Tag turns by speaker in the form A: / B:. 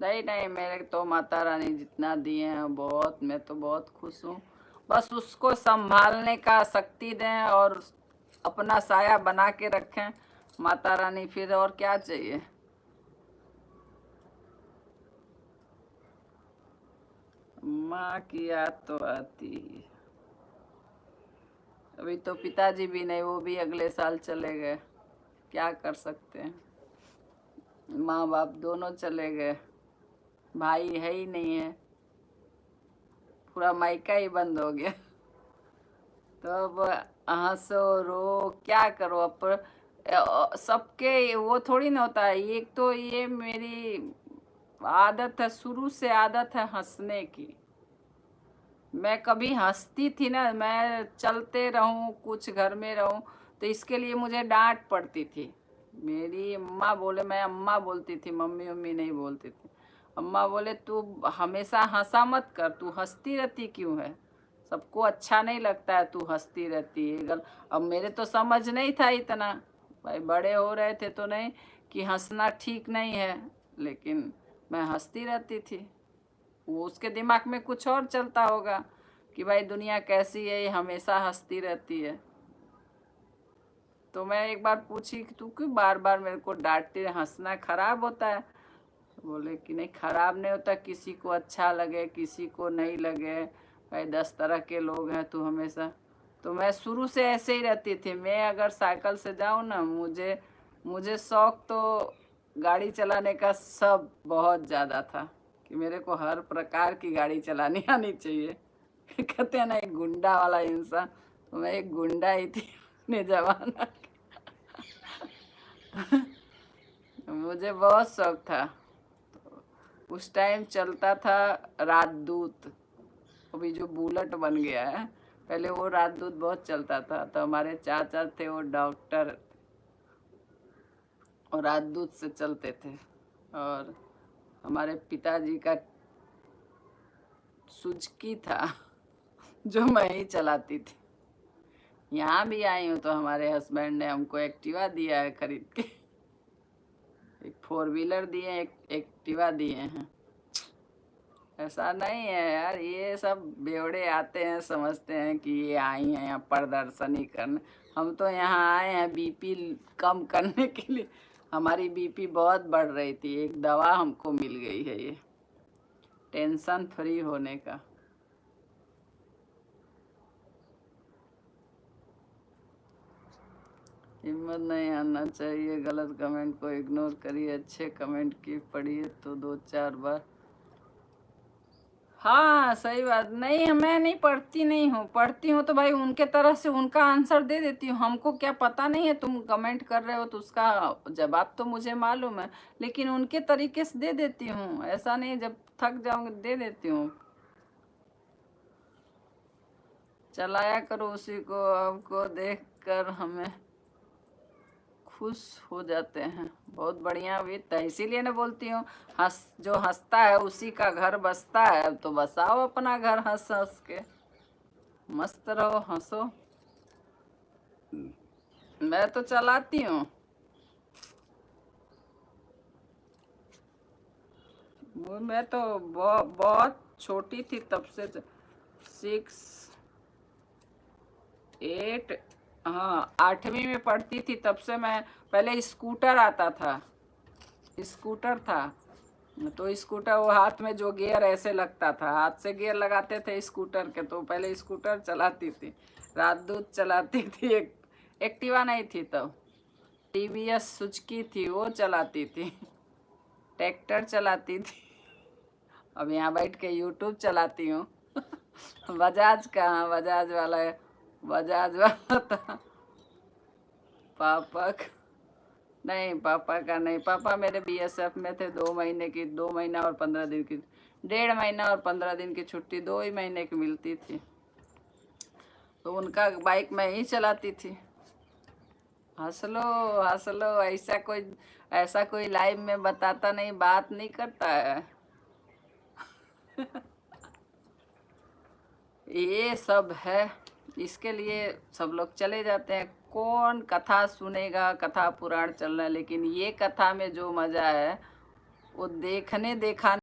A: नहीं नहीं, मेरे तो माता रानी जितना दिए हैं बहुत, मैं तो बहुत खुश हूँ। बस उसको संभालने का शक्ति दें और अपना साया बना के रखें माता रानी, फिर और क्या चाहिए। माँ की याद तो आती है। अभी तो पिताजी भी नहीं, वो भी अगले साल चले गए, क्या कर सकते हैं। माँ बाप दोनों चले गए, भाई है ही नहीं है, पूरा मायका ही बंद हो गया। तो अब हंसो रो क्या करो अब। सबके वो थोड़ी ना होता है। एक तो ये मेरी आदत है, शुरू से आदत है हंसने की। मैं कभी हंसती थी ना, मैं चलते रहूं कुछ घर में रहूं तो इसके लिए मुझे डांट पड़ती थी। मेरी अम्मा बोले, मैं अम्मा बोलती थी, मम्मी मम्मी नहीं बोलती थी। अम्मा बोले तू हमेशा हंसा मत कर, तू हंसती रहती क्यों है, सबको अच्छा नहीं लगता है तू हंसती रहती है अब मेरे तो समझ नहीं था इतना, भाई बड़े हो रहे थे तो नहीं कि हंसना ठीक नहीं है, लेकिन मैं हंसती रहती थी। वो उसके दिमाग में कुछ और चलता होगा कि भाई दुनिया कैसी है, ये हमेशा हंसती रहती है। तो मैं एक बार पूछी कि तू क्यों बार बार मेरे को डांटती है, हंसना खराब होता है। बोले कि नहीं खराब नहीं होता, किसी को अच्छा लगे किसी को नहीं लगे, भाई 10 तरह के लोग हैं, तू हमेशा। तो मैं शुरू से ऐसे ही रहती थी। मैं अगर साइकिल से जाऊँ ना, मुझे मुझे शौक तो गाड़ी चलाने का सब बहुत ज़्यादा था कि मेरे को हर प्रकार की गाड़ी चलानी आनी चाहिए। कहते हैं ना एक गुंडा वाला इंसान, तो मैं एक गुंडा ही थी अपने जमाना की। मुझे बहुत शौक था। उस टाइम चलता था राजदूत, अभी जो बुलेट बन गया है, पहले वो राजदूत बहुत चलता था। तो हमारे चाचा थे वो डॉक्टर, और राजदूत से चलते थे। और हमारे पिताजी का सुजुकी था जो मैं ही चलाती थी। यहाँ भी आई हूँ तो हमारे हस्बैंड ने हमको एक्टिवा दिया है खरीद के, एक 4 व्हीलर दिए, एक एक्टिवा दिए हैं। ऐसा नहीं है यार, ये सब बेवड़े आते हैं समझते हैं कि ये आई हैं यहाँ प्रदर्शनी करने। हम तो यहाँ आए हैं बीपी कम करने के लिए। हमारी बीपी बहुत बढ़ रही थी, एक दवा हमको मिल गई है ये टेंशन फ्री होने का। हिम्मत नहीं आना चाहिए, गलत कमेंट को इग्नोर करिए, अच्छे कमेंट की पढ़िए तो 2 4 बार। हाँ सही बात, नहीं मैं नहीं पढ़ती नहीं हूँ, पढ़ती हूँ तो भाई उनके तरफ से उनका आंसर दे देती हूँ। हमको क्या पता नहीं है, तुम कमेंट कर रहे हो तो उसका जवाब तो मुझे मालूम है, लेकिन उनके तरीके से दे देती हूँ। ऐसा नहीं, जब थक जाऊंगी दे देती हूँ। चलाया करो उसी को, आपको देख कर हमें खुश हो जाते हैं। बहुत बढ़िया वित्त है, इसीलिए ना बोलती हूँ हंस, जो हंसता है उसी का घर बसता है। अब तो बसाओ अपना घर हंस हंस के, मस्त रहो हंसो। मैं तो चलाती हूँ। मैं तो बहुत छोटी थी तब से, 6 8, हाँ 8वीं में पढ़ती थी तब से मैं, पहले स्कूटर आता था, स्कूटर था। तो स्कूटर वो हाथ में जो गियर ऐसे लगता था, हाथ से गियर लगाते थे स्कूटर के, तो पहले स्कूटर चलाती थी, राजदूत चलाती थी। एक एक्टिवा नहीं थी तब, टीवीएस सुजुकी थी वो चलाती थी, ट्रैक्टर चलाती थी। अब यहाँ बैठ के यूट्यूब चलाती हूँ। बजाज कहाँ, बजाज वाला है, बजाज वाला था पापा का। नहीं पापा का नहीं, पापा मेरे बीएसएफ में थे। 2 महीने की, 2 महीना और 15 दिन की, 1.5 महीना और 15 दिन की छुट्टी 2 ही महीने की मिलती थी, तो उनका बाइक मैं ही चलाती थी। हंस लो हंस लो, ऐसा कोई लाइव में बताता नहीं, बात नहीं करता है। ये सब है, इसके लिए सब लोग चले जाते हैं। कौन कथा सुनेगा, कथा पुराण चल रहा है, लेकिन ये कथा में जो मज़ा है वो देखने दिखाने